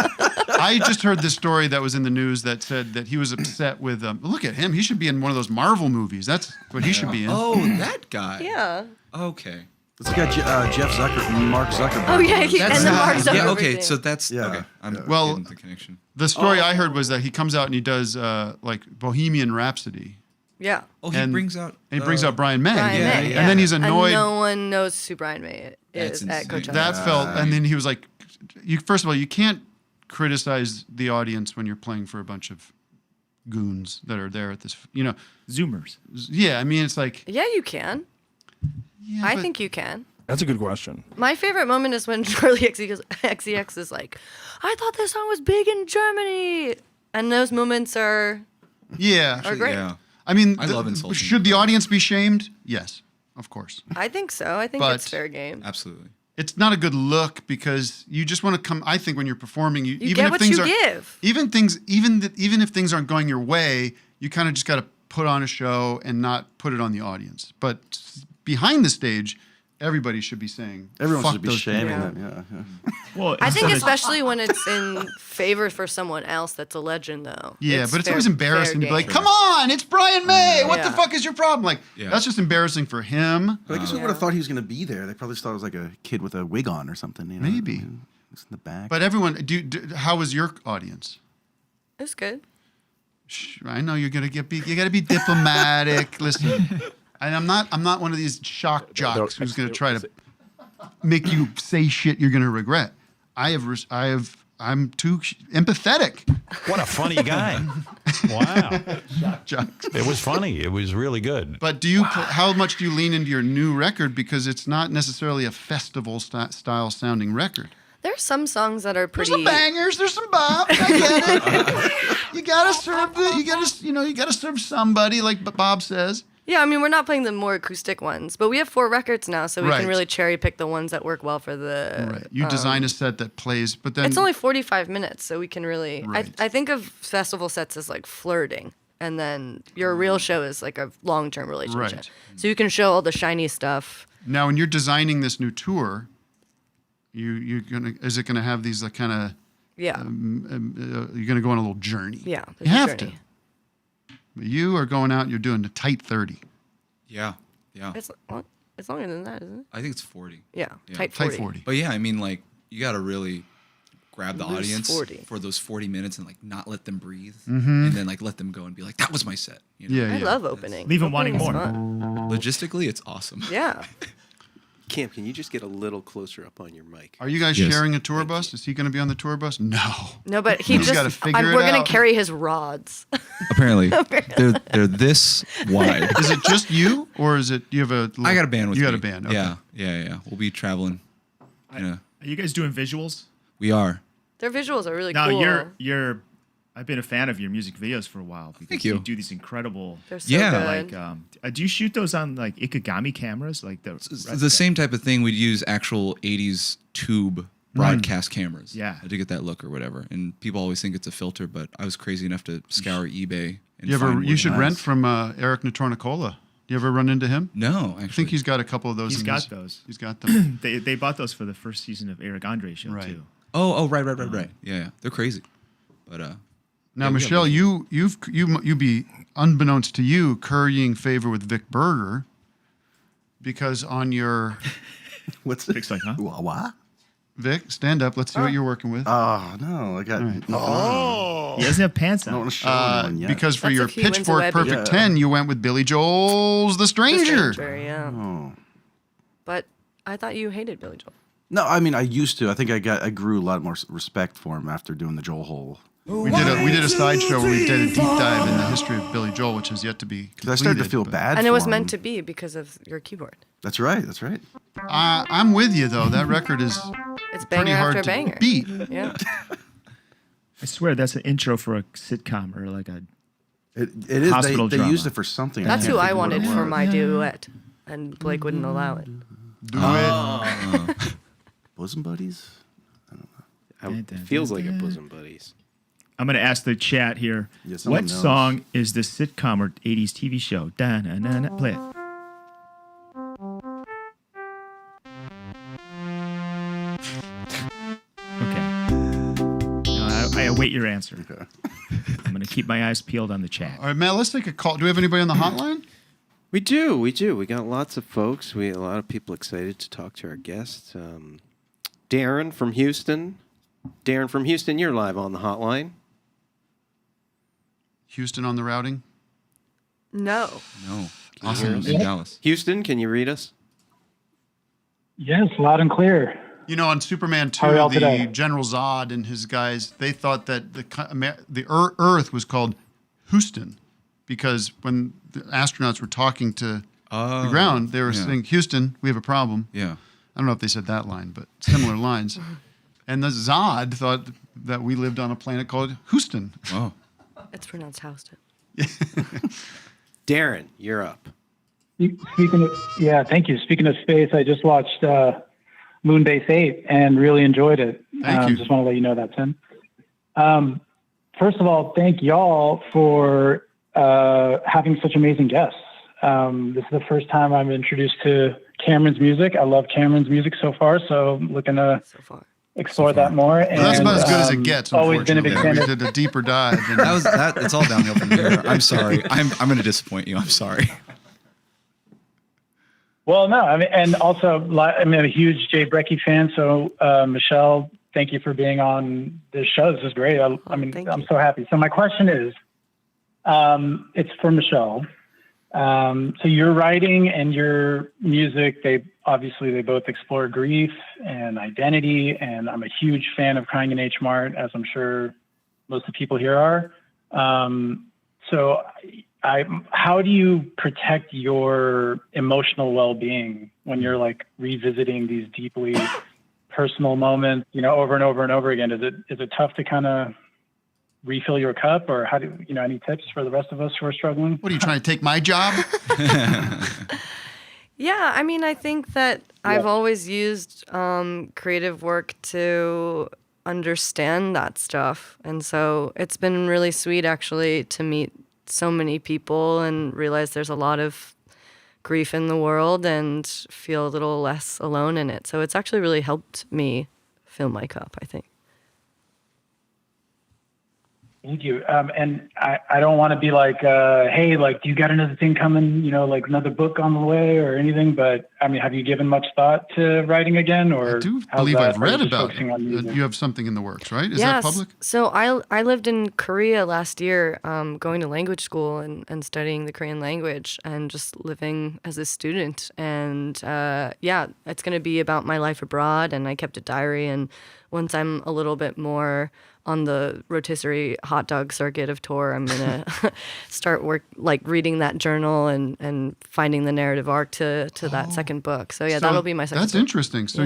I just heard this story that was in the news that said that he was upset with. Look at him. He should be in one of those Marvel movies. That's what he should be in. Oh, that guy. Yeah. Okay. It's got Mark Zuckerberg. Oh yeah, and then Mark Zuckerberg. Yeah. Okay. thing. So that's okay. I'm Well, getting the connection. The story I heard was that he comes out and he does like Bohemian Rhapsody. Yeah. Oh, he brings out. And he brings out Brian May. Brian May, And then he's annoyed. And no one knows who Brian May is That's at insane. Coachella. That felt, and then he was like, first of all, you can't criticize the audience when you're playing for a bunch of goons that are there at this, Zoomers. Yeah, I mean, it's like. Yeah, you can. Yeah, I but- think you can. That's a good question. My favorite moment is when Charlie XCX is like, I thought this song was big in Germany. And those moments are Yeah. great. Yeah. I mean, I love insulting. should the audience be shamed? Yes, of course. I think so. I think But- it's fair game. Absolutely. It's not a good look because you just want to come. I think when you're performing, You even get if what things you are, give. even if things aren't going your way, you kind of just got to put on a show and not put it on the audience. But behind the stage, everybody should be saying, Everyone "Fuck should be those shaming people." them. Yeah. Well, I think instead of- especially when it's in favor for someone else that's a legend, though. Yeah, but it's fair- always embarrassing to fair be like, game. "Come on, it's Brian May. What the Yeah. fuck is your problem?" Like, Yeah. that's just embarrassing for him. But I guess we would have thought he was going to be there. They probably just thought it was like a kid with a wig on or something. Maybe. It's in the back. But everyone, how was your audience? It's good. I know you're gonna you gotta be diplomatic. Listen, and I'm not one of these shock jocks who's gonna try to make you say shit you're gonna regret. I'm too empathetic. What a funny guy. Wow. Shock jocks. It was funny. It was really good. But how much do you lean into your new record because it's not necessarily a festival style sounding record? There's some songs that are pretty. There's some bangers. There's some bop. I get it. You gotta serve you gotta serve somebody, like Bob says. Yeah, I mean, we're not playing the more acoustic ones, but we have 4 records now, so we Right. can really cherry pick the ones that work well for the. Right. You design a set that plays, but then It's only 45 minutes, so we can really. Right. I think of festival sets as like flirting, and then your real show is like a long-term relationship. Right. So you can show all the shiny stuff. Now, when you're designing this new tour, is it gonna have these like kind of Yeah. you're gonna go on a little journey? Yeah. You there's a have journey. to. But you are going out. You're doing the tight 30. Yeah. Yeah. It's longer than that, isn't it? I think it's 40. Yeah. Tight 40. But yeah, I mean, like, you got to really grab the Loose audience 40. for those 40 minutes and like not let them breathe, Mhm. and then like let them go and be like, that was my set. You know? Yeah, I love opening. Leave 'em wanting Opening's more. fun. Logistically, it's awesome. Yeah. Cam, can you just get a little closer up on your mic? Are you guys Yes. sharing a tour bus? Is he going to be on the tour bus? No. No, but he He's just. gotta figure it we're gonna out. carry his rods. Apparently, they're this wide. Is it just you, or is it you have a? I got a band with you me. got a band. Okay. Yeah. We'll be traveling. Are you guys doing visuals? We are. Their visuals are really Now cool. you're. I've been a fan of your music videos for a while because Thank you. do these incredible. They're so good. Like, do you shoot those on like Ikegami cameras, like The same type of thing. We'd use actual 80s tube broadcast cameras. Yeah. To get that look or whatever. And people always think it's a filter, but I was crazy enough to scour eBay. And You should rent from Eric Natornicola. Do you ever run into him? No, I actually. think he's got a couple of those. He's in got his- those. He's got them. they bought those for the first season of Eric Andre's show too. Oh, right. Yeah. They're crazy. But Now, yeah, we got Michelle, those. you be unbeknownst to you currying favor with Vic Berger because on your What's Vic's like, huh? What? Vic, stand up. Let's see what you're working with. Oh no, I got. He doesn't have pants I don't on. want to show anyone yet. Because for That's your if he wins a Pitchfork WEBBY. Perfect Yeah. 10, you went with Billy Joel's The Stranger. Yeah. Oh. But I thought you hated Billy Joel. No, I mean I used to. I think I grew a lot more respect for him after doing the Joel Hole. We did a sideshow where we did a deep dive in the history of Billy Joel, which has yet to be completed. I started to feel but- bad. And it was for meant him. to be because of your keyboard. That's right. That's right. I'm with you though. That record is It's pretty banger hard after to banger. beat. Yeah. I swear that's an intro for a sitcom or like a. It is. Hospital They drama. used it for something. That's who I can't think of what wanted it for was. my duet. And Blake wouldn't allow it. Do it. Bosom buddies. Feels like a bosom buddies. I'm gonna ask the chat here. Yeah, someone What knows. song is the sitcom or 80s TV show? Da-na-na-na. Play it. Okay. Now, I await your answer. Okay. I'm gonna keep my eyes peeled on the chat. All right, Matt, let's take a call. Do we have anybody on the hotline? We do. We got lots of folks. A lot of people excited to talk to our guests. Darren from Houston. Darren from Houston, you're live on the hotline. Houston on the routing? No. No. Can you Awesome. hear In us? Dallas. Houston, can you read us? Yes, loud and clear. You know, on Superman 2, How are y'all the today? General Zod and his guys, they thought that the Earth was called Houston because when the astronauts were talking to the ground, they were saying, Houston, we have a problem. Yeah. I don't know if they said that line, but similar lines. And the Zod thought that we lived on a planet called Houston. Oh. It's pronounced Houston. Darren, you're up. Speaking of, yeah, thank you. Speaking of space, I just watched Moonbase 8 and really enjoyed it. Thank you. Just want to let you know that, Tim. First of all, thank y'all for having such amazing guests. This is the first time I'm introduced to Cameron's music. I love Cameron's music so far, so I'm looking to explore that more. Well, that's and, about as good as it gets. Always been a big fan We of did a deeper dive. And That was that. It's all downhill from here. I'm sorry. I'm going to disappoint you. I'm sorry. Well, no, I mean, and also, I'm a huge Jay Brecky fan. So, Michelle, thank you for being on this show. This is great. I'm so happy. So, my question is, it's for Michelle. So, your writing and your music, they both explore grief and identity. And I'm a huge fan of Crying in H Mart, as I'm sure most of the people here are. So, how do you protect your emotional well-being when you're like revisiting these deeply personal moments, over and over and over again? Is it tough to kind of refill your cup, or how do any tips for the rest of us who are struggling? What are you trying to take my job? Yeah, I mean, I think that I've always used creative work to understand that stuff. And so it's been really sweet, actually, to meet so many people and realize there's a lot of grief in the world and feel a little less alone in it. So it's actually really helped me fill my cup, I think. Thank you. And I don't want to be like, hey, like, do you got another thing coming, like another book on the way or anything? But I mean, have you given much thought to writing again? Or I do believe I've read about it. You have something in the works, right? Is that public? So I lived in Korea last year, going to language school and studying the Korean language and just living as a student. And it's going to be about my life abroad. And I kept a diary. And once I'm a little bit more on the rotisserie hot dog circuit of tour, I'm gonna start reading that journal and finding the narrative arc to that second book. So that'll be my second. That's book. interesting. So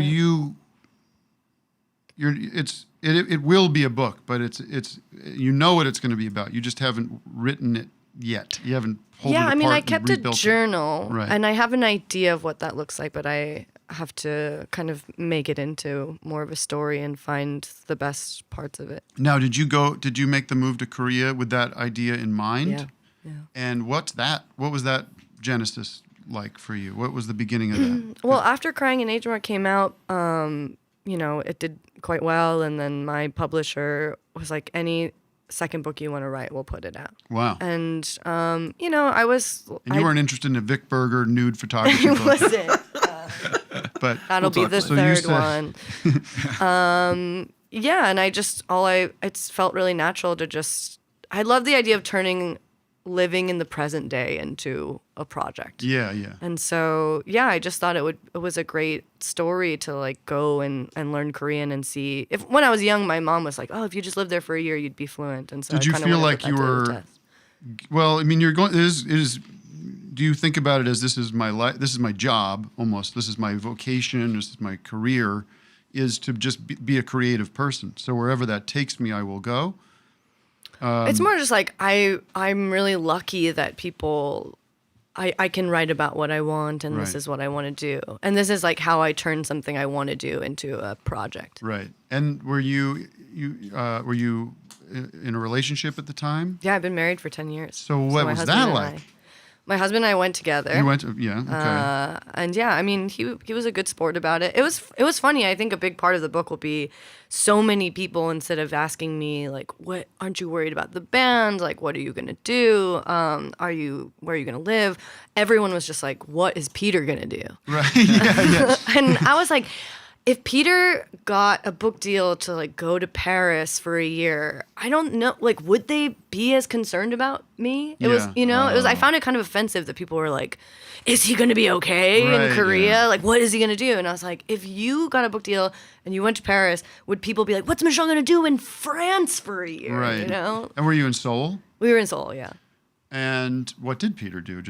it will be a book, but it's what it's going to be about. You just haven't written it yet. You haven't pulled it apart. Yeah, I mean, I and kept a rebuilt it. journal, Right. and I have an idea of what that looks like, but I have to kind of make it into more of a story and find the best parts of it. Now, did you make the move to Korea with that idea in mind? Yeah. And what was that genesis like for you? What was the beginning of that? Well, after Crying in H Mart came out, it did quite well, and then my publisher was like, any second book you want to write, we'll put it out. Wow. And I was. And you weren't interested in a Vic Berger nude photography I book. wasn't. But That'll be the third one. And it felt really natural to I love the idea of living in the present day into a project. Yeah. And so, I just thought it was a great story to go and learn Korean and see. When I was young, my mom was like, "Oh, if you just lived there for a year, you'd be fluent." And so did you feel like you were? Well, I mean, you're going. Do you think about it as this is my life? This is my job, almost. This is my vocation. This is my career. Is to just be a creative person. So wherever that takes me, I will go. It's more just like I'm really lucky that I can write about what I want, and this is what I want to do, and this is like how I turn something I want to do into a project. Right. And were you in a relationship at the time? Yeah, I've been married for 10 years. So what my was husband that and like? My husband and I went together. You went to, yeah, okay. And yeah, I mean, he was a good sport about it. It was funny. I think a big part of the book will be so many people, instead of asking me like, "What aren't you worried about the band? Like, what are you gonna do? Where are you gonna live?" Everyone was just like, "What is Peter gonna do?" Right. Yeah. And I was like, if Peter got a book deal to like go to Paris for a year, I don't know, like, would they be as concerned about me? It was, I found it kind of offensive that people were like, is he going to be okay in Korea? Yeah. Like, what is he going to do? And I was like, if you got a book deal and you went to Paris, would people be like, what's Michelle going to do in France for a year? Right. You know? And were you in Seoul? We were in Seoul, yeah. And what did Peter do?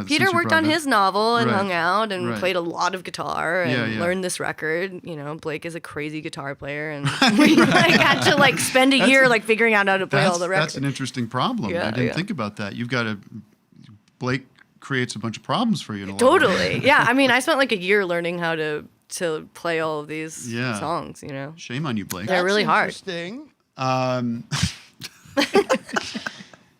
Peter worked on his novel and hung out and Right. played a lot of guitar and Yeah. learned this record. You know, Blake is a crazy guitar player, and we had to like spend a year like figuring out how to play all the records. That's an interesting problem. Yeah, I didn't yeah. think about that. You've got to. Blake creates a bunch of problems for you. In a lot of Totally, ways. yeah. I mean, I spent like a year learning how to play all of these Yeah. songs. You know, Shame on you, Blake. they're really hard.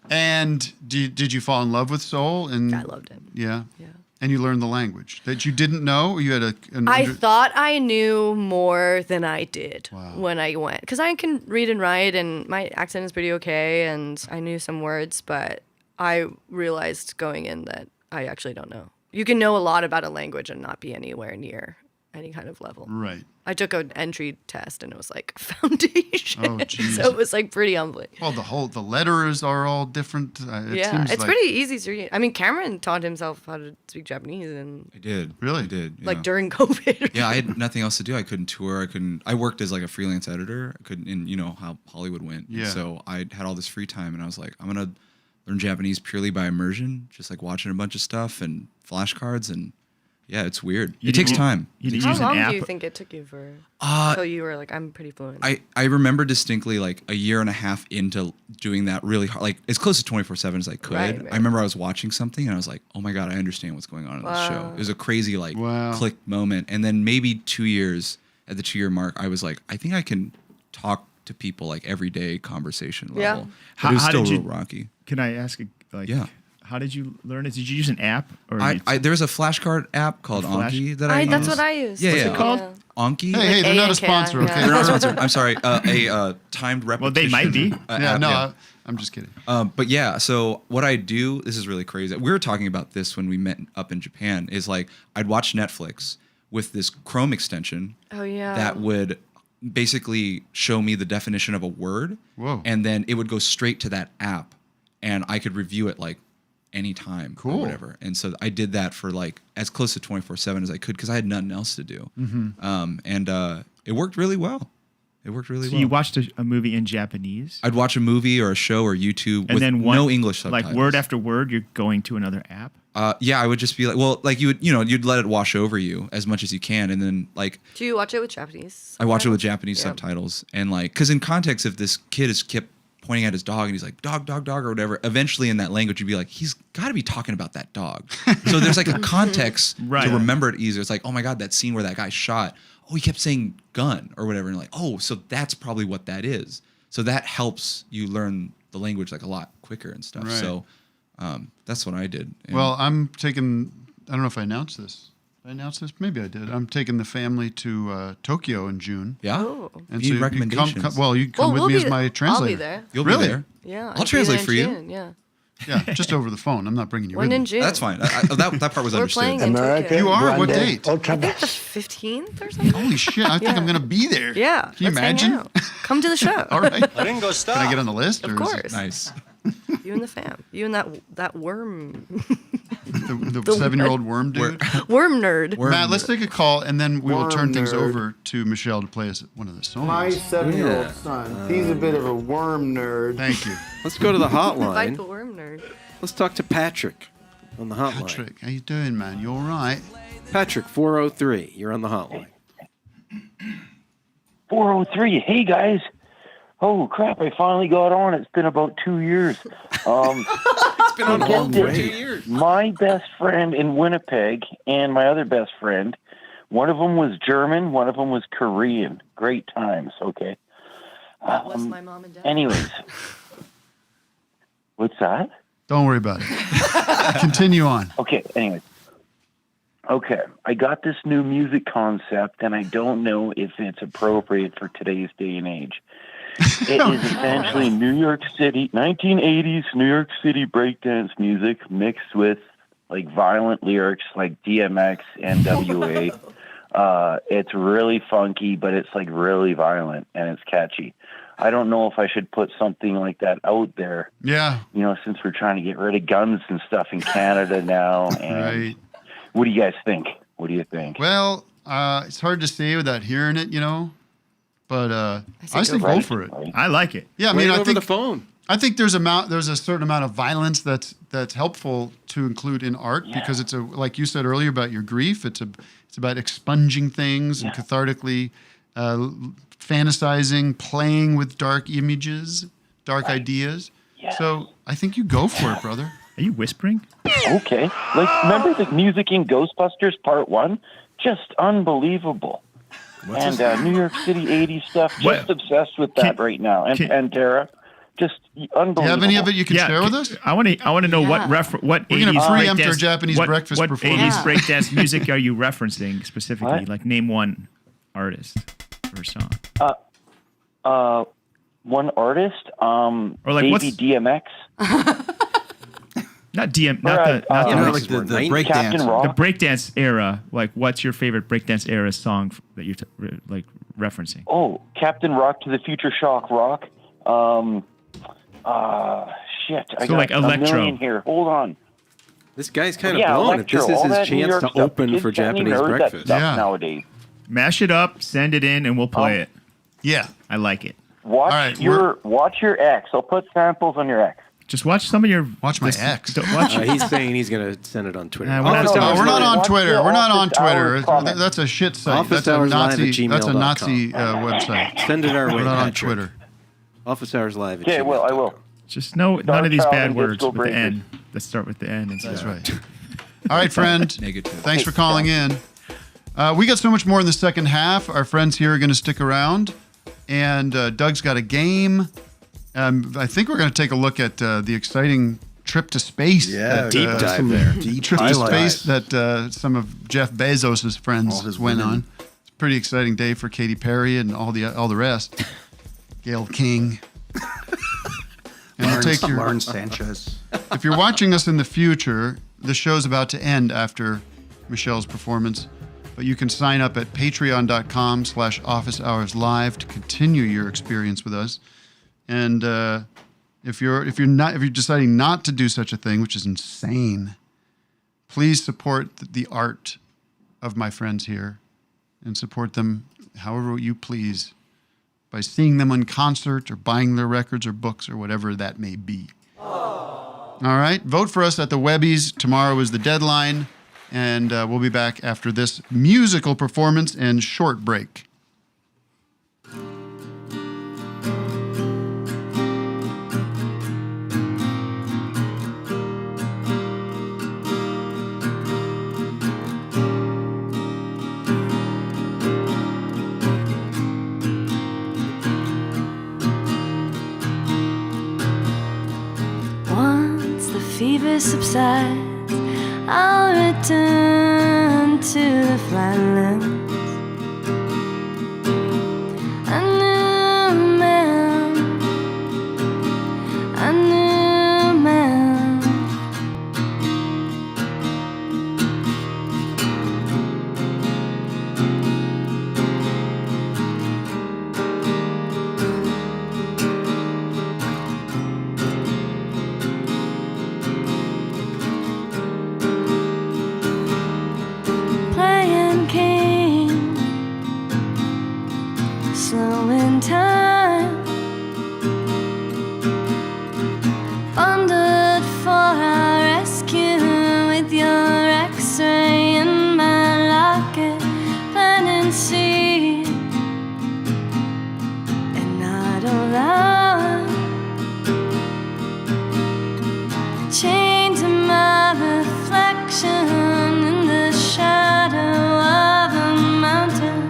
And did you fall in love with Seoul? And I loved it. Yeah. Yeah. And you learned the language that you didn't know. Or you had I thought I knew more than I did when I went, because I can read and write, and my accent is pretty okay, and I knew some words, but I realized going in that I actually don't know. You can know a lot about a language and not be anywhere near any kind of level. Right. I took an entry test and it was like foundation. Oh, geez. So it was like pretty humbling. Well, the letters are all different. It's pretty easy to read. I mean, Cameron taught himself how to speak Japanese, and I did. Really? I did. Yeah. like during COVID. Yeah, I had nothing else to do. I couldn't tour. I worked as like a freelance editor. I couldn't, and you know how Hollywood went. Yeah. So I had all this free time, and I was like, I'm gonna learn Japanese purely by immersion, just like watching a bunch of stuff and flashcards, and yeah, it's weird. It takes time. How long do you think it took you for until you were like, I'm pretty fluent? I remember distinctly like a year and a half into doing that really hard, like as close to 24/7 as I could. Right. I remember I was watching something and I was like, oh my God, I understand what's going on in this show. It was a crazy like click moment. And then maybe 2 years, at the 2-year mark, I was like, I think I can talk to people like everyday conversation level. Yeah. But it was How still did you- real rocky. Can I ask, like, Yeah. how did you learn it? Did you use an app? Or There was a flashcard app called Anki that I used. That's what I use. Yeah, What's yeah. it called? Anki? Hey, they're not a sponsor, okay? They're not a sponsor. I'm sorry. A timed repetition. Well, they might be. app, I'm just kidding. But yeah, so what I do, this is really crazy. We were talking about this when we met up in Japan, is like I'd watch Netflix with this Chrome extension Oh yeah. that would basically show me the definition of a word. Whoa. And then it would go straight to that app and I could review it like anytime or whatever. And so I did that for like as close to 24/7 as I could because I had nothing else to do. And it worked really well. It worked really So well. you watched a movie in Japanese? I'd watch a movie or a show or YouTube And with then no English subtitles. Like word after word, you're going to another app? Yeah, I would just be like, well, like you'd let it wash over you as much as you can. And then like, Do you watch it with Japanese? I watch it with Japanese subtitles. And like, cause in context, if this kid is kept pointing at his dog and he's like, dog, dog, dog, or whatever, eventually in that language, you'd be like, he's got to be talking about that dog. So there's like a context Right. to remember it easier. It's like, oh my God, that scene where that guy shot. Oh, he kept saying gun or whatever. And like, oh, so that's probably what that is. So that helps you learn the language like a lot quicker and stuff. Right. So that's what I did. And Well, I'm taking. I don't know if I announced this. Did I announce this? Maybe I did. I'm taking the family to Tokyo in June. Yeah. Oh. Need you recommendations? you come with me as my translator. I'll be there. You'll Really? be there. Yeah. I'll translate be for there you. in June, yeah. Yeah, just over the phone. I'm not bringing you When with in me. June? That's fine. That part was We're understood. playing in Tokyo. You are? What Grande date? I think the 15th or something. Holy shit! I think I'm gonna be there. Yeah. Can you let's hang imagine? out. Come to the show. All right. Ringo Starr. Can I get on the list? Of or is it- course. Nice. You and the fam. You and that worm. The The 7-year-old worm dude. Worm nerd. Matt, let's take a call and then we will turn Worm things nerd. over to Michelle to play us one of the songs. My 7-year-old son, he's a bit of a worm nerd. Thank you. Let's go to the Invite hotline. the worm nerd. Let's talk to Patrick on the hotline. Patrick, how you doing, man? You all right? Patrick, 403. You're on the hotline. 403. Hey guys. Oh crap! I finally got on. It's been about 2 years. It's been on hold for 2 years. My best friend in Winnipeg and my other best friend, one of them was German, one of them was Korean. Great times. Okay. That was my mom and dad. Anyways, what's that? Don't worry about it. Continue on. Okay, anyways. Okay, I got this new music concept, and I don't know if it's appropriate for today's day and age. It is essentially New York City, 1980s New York City breakdance music mixed with like violent lyrics like DMX, NWA. It's really funky, but it's like really violent and it's catchy. I don't know if I should put something like that out there. Yeah. You know, since we're trying to get rid of guns and stuff in Canada now. And Right. What do you guys think? What do you think? Well, it's hard to say without hearing it, you know. But I say go Right. for it. I like it. Yeah, I Play mean, it I over think the phone. I think there's a certain amount of violence that's helpful to include in art because it's like you said earlier about your grief. It's about expunging things and cathartically fantasizing, playing with dark images, dark ideas. Yeah. So I think you go for it, brother. Are you whispering? Okay. Like, remember the music in Ghostbusters Part 1? Just unbelievable. And New York City 80s stuff, just obsessed with that right now. And Pantera, just unbelievable. Do you have any of it you can share with us? I want to know what We're 80s gonna preempt our breakdance- Japanese breakfast what performance. 80s breakdance music are you referencing specifically? What? Like name one artist or song. One artist, Or like Baby what's- DMX. Not DM, not the like the breakdance. Captain Rock. The breakdance era. Like, what's your favorite breakdance era song that you're like referencing? Oh, Captain Rock to the Future Shock Rock. Shit. I So got like a electro. million here. Hold on. This guy's kind of Yeah, blown it. electro, This is all his that New chance York to stuff. open Kids for can't even Japanese heard that breakfast. stuff Yeah. nowadays. Mash it up, send it in, and we'll play it. Yeah. I like it. Watch your ex. I'll put samples on your ex. Just watch some of your. Watch my ex. Watch He's saying he's going to send it on Twitter. we're not- No, we're not on Watch Twitter. your We're not on office hours Twitter. comment. That's a shit site. Office That's a hours live at Nazi. That's a gmail.com. Nazi website. Send it our way, We're not on Patrick. Twitter. Office hours live at Okay, well, I will. Just none of these Child bad and words Disco with the Breakers. N that start with the N. And That's stuff. right. All right, friend. Negative. Thanks for calling in. We got so much more in the second half. Our friends here are going to stick around. And Doug's got a game. I think we're going to take a look at the exciting trip to space. Yeah, deep dive some there. Deep Trip to highlights. space that some of Jeff Bezos' friends All his went women. on. It's a pretty exciting day for Katy Perry and all the rest. Gail King. And we'll take your. Lauren Sanchez. If you're watching us in the future, the show's about to end after Michelle's performance, but you can sign up at patreon.com/officeHoursLive to continue your experience with us. And if you're deciding not to do such a thing, which is insane, please support the art of my friends here and support them however you please by seeing them in concert or buying their records or books or whatever that may be. All right, vote for us at the WEBBYs. Tomorrow is the deadline, and we'll be back after this musical performance and short break. Once the fever subsides, I'll return to the flatlands. A new man, a new man. Playing king, slowing time, bundled for our rescue with your X-ray in my locket, planting seed, and not alone, chained to my reflection in the shadow of a mountain.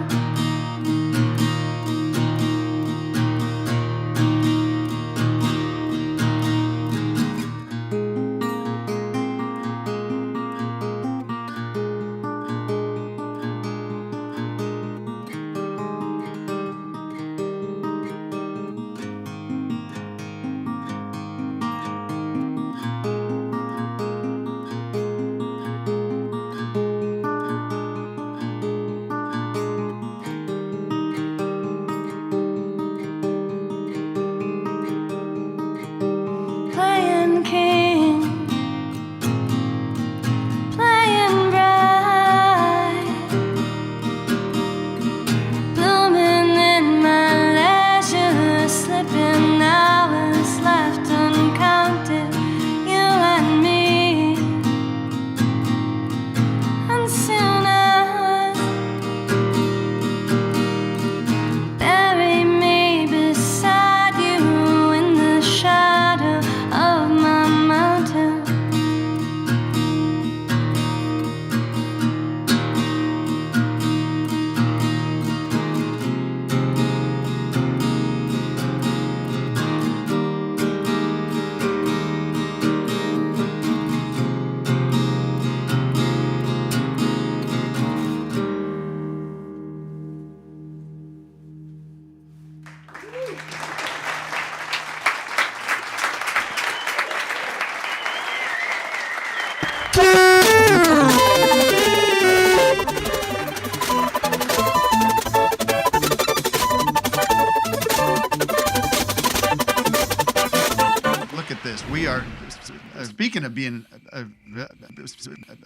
speaking of being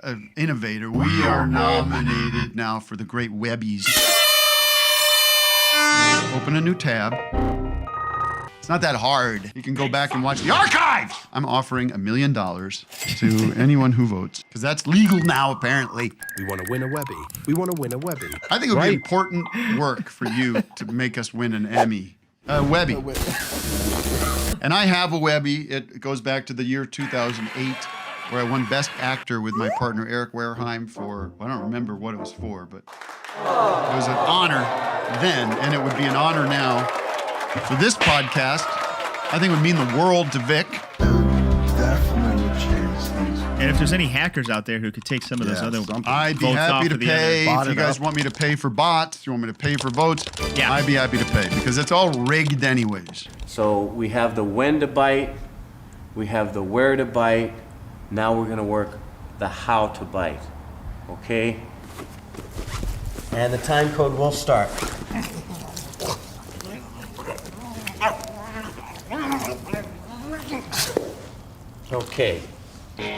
an innovator, we are nominated now for the great WEBBYs. Open a new tab. It's not that hard. You can go back and watch the archive. I'm offering $1 million to anyone who votes, because that's legal now, apparently. We want to win a Webby. We want to win a Webby. I think it would be important work for you to make us win an Emmy. Webby. And I have a Webby. It goes back to the year 2008, where I won Best Actor with my partner Eric Wareheim for, I don't remember what it was for, but it was an honor then, and it would be an honor now. For this podcast, I think it would mean the world to Vic. Definitely would change things. And if there's any hackers out there who could take some of those other I'd be votes happy off to of the pay. other- If you guys want me to pay for bots, if you want me to pay for votes, Yeah. I'd be happy to pay, because it's all rigged anyways. So we have the when to bite, we have the where to bite, now we're gonna work the how to bite, okay? And the time code will start. Okay,